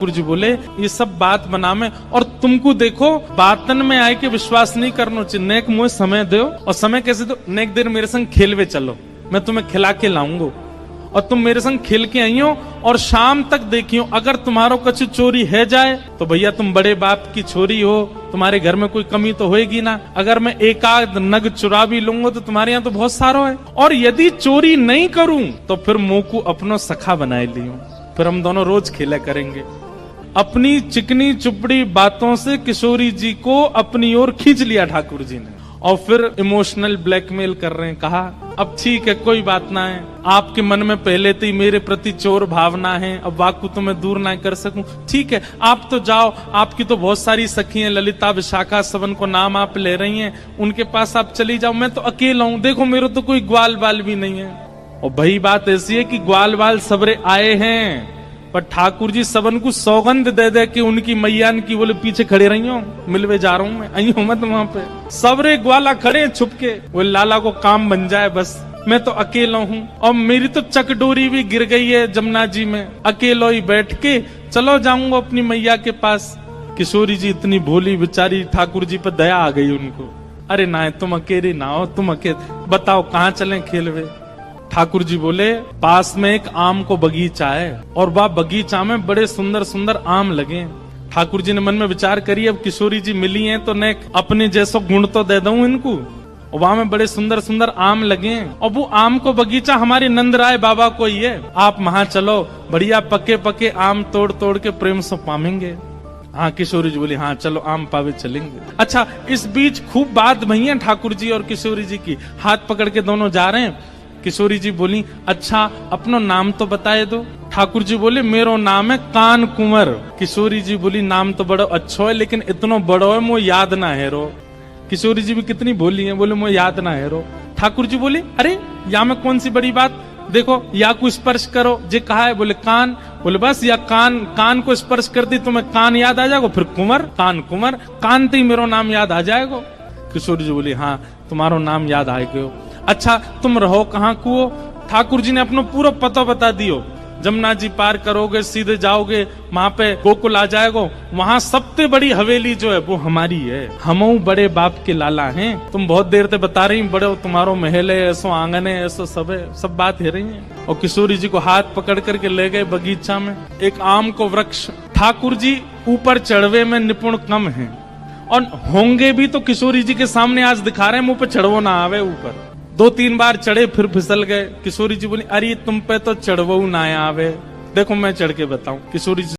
ठाकुर जी बोले ये सब बात बना में और तुमको देखो बातन में आए के विश्वास नहीं करना चाहिए। नेक मुझे समय दो और समय कैसे दो, नेक देर मेरे संग खेलवे चलो, मैं तुम्हें खिला के लाऊंगा और तुम मेरे संग खेल के आई हो और शाम तक देखियो। अगर तुम्हारो कछु चोरी है जाए तो भैया तुम बड़े बाप की छोरी हो, तुम्हारे घर में कोई कमी तो होएगी ना। अगर मैं एक आध नग चुरा भी लूंगा तो तुम्हारे यहाँ तो बहुत सारो है। और यदि चोरी नहीं करूं तो फिर मुंह को अपनो सखा बनाए लियो, फिर हम दोनों रोज खेला करेंगे। अपनी चिकनी चुपड़ी बातों से किशोरी जी को अपनी ओर खींच लिया ठाकुर जी ने और फिर इमोशनल ब्लैकमेल कर रहे हैं। कहा अब ठीक है कोई बात ना है, आपके मन में पहले से ही मेरे प्रति चोर भावना है, अब वाकु तो मैं दूर ना कर सकूं। ठीक है आप तो जाओ, आपकी तो बहुत सारी सखी हैं, ललिता विशाखा सबन को नाम आप ले रही हैं, उनके पास आप चली जाओ, मैं तो अकेला हूं, देखो मेरे तो कोई ग्वाल बाल भी नहीं है। और भाई बात ऐसी है कि ग्वाल बाल सबरे आए हैं, पर ठाकुर जी सबन को सौगंध दे दे कि उनकी मैया की बोले पीछे खड़े रही हो, मिलवे जा रहा हूं मैं, आई हूं मत वहां पे। सबरे ग्वाला खड़े छुप के, वो लाला को काम बन जाए बस, मैं तो अकेला हूं और मेरी तो चकडोरी भी गिर गई है जमुना जी में, अकेलो ही बैठ के चलो जाऊंगा अपनी मैया के पास। किशोरी जी इतनी भोली बेचारी, ठाकुर जी पर दया आ गई उनको। अरे ना तुम अकेले ना हो, तुम अकेले बताओ कहाँ चले खेलवे। ठाकुर जी बोले पास में एक आम को बगीचा है और वह बगीचा में बड़े सुंदर सुंदर आम लगे। ठाकुर जी ने मन में विचार करी अब किशोरी जी मिली हैं तो ने अपने जैसो गुण तो दे दूं इनको। और वहां में बड़े सुंदर सुंदर आम लगे और वो आम को बगीचा हमारे नंदराय बाबा को ही है, आप वहां चलो, बढ़िया पके पके आम तोड़ तोड़ के प्रेम से पामेंगे। हाँ किशोरी जी बोली हाँ चलो आम पावे चलेंगे। अच्छा इस बीच खूब बात भई है ठाकुर जी और किशोरी जी की, हाथ पकड़ के दोनों जा रहे हैं। किशोरी जी बोली अच्छा अपनो नाम तो बताए दो। ठाकुर जी बोले मेरो नाम है कान कुंवर। किशोरी जी बोली नाम तो बड़ो अच्छो है लेकिन इतनो बड़ो है मुझे याद ना है रो। किशोरी जी भी कितनी बोली है, बोले मुझे याद ना है रो। ठाकुर जी बोले अरे या में कौन सी बड़ी बात, देखो या को स्पर्श करो, जे कहा है, बोले कान, बोले बस या कान को स्पर्श कर दी तो मैं कान याद आ जाएगा, फिर कुंवर, कान कुंवर, कान ते ही मेरो नाम याद आ जाएगा। किशोरी जी बोली हाँ तुम्हारो नाम याद आएगा। अच्छा तुम रहो कहाँ को? ठाकुर जी ने अपना पूरा पता बता दियो, जमुना जी पार करोगे सीधे जाओगे वहां पे गोकुल आ जाएगो, वहां सबसे बड़ी हवेली जो है वो हमारी है, हमऊ बड़े बाप के लाला हैं। तुम बहुत देर से बता रही बड़े तुम्हारो महल है, ऐसो आंगन है, ऐसो सब है, सब बात है रही है। और किशोरी जी को हाथ पकड़ करके ले गए बगीचा में, एक आम को वृक्ष। ठाकुर जी ऊपर चढ़वे में निपुण कम है और होंगे भी तो किशोरी जी के सामने आज दिखा रहे हैं, मुंह पे चढ़वो ना आवे। ऊपर 2-3 बार चढ़े फिर फिसल गए। किशोरी जी बोली अरे तुम पे तो चढ़वो ना आवे, देखो मैं चढ़ के बताऊं। किशोरी जी